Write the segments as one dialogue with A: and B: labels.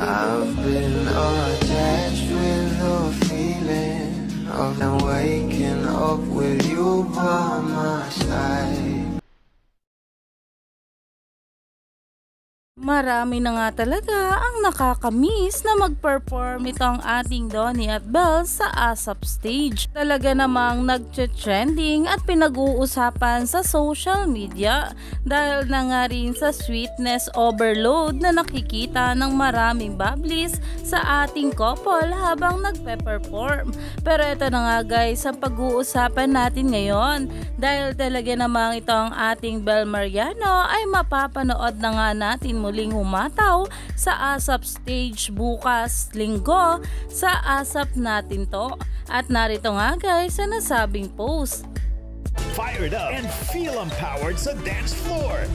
A: I've been attached with the feeling of now waking up with you by my side.
B: Marami na nga talaga ang nakakamiss na mag-perform itong ating Donnie at Belle sa ASAP stage. Talaga namang nag-trending at pinag-uusapan sa social media dahil na nga rin sa sweetness overload na nakikita ng maraming bubblies sa ating couple habang nagpe-perform. Pero ito na nga guys ang pag-uusapan natin ngayon dahil talaga namang itong ating Belle Mariano ay mapapanood na nga natin muling humataw sa ASAP stage bukas Linggo sa ASAP natin to. At narito nga guys sa nasabing post.
C: Fired up and feel empowered sa dance floor.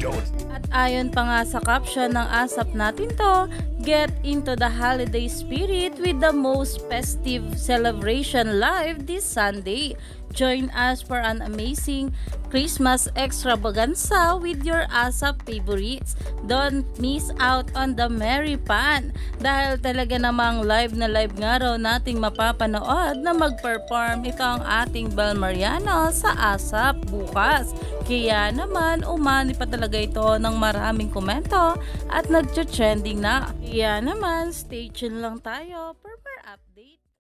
B: At ayon pa nga sa caption ng ASAP natin to, get into the holiday spirit with the most festive celebration live this Sunday. Join us for an amazing Christmas extravaganza with your ASAP favorites. Don't miss out on the Merry Pan dahil talaga namang live na live nga raw nating mapapanood na mag-perform ito ang ating Belle Mariano sa ASAP bukas. Kaya naman umani pa talaga ito ng maraming komento at nagcha-trending na. Kaya naman stay tuned lang tayo for more update.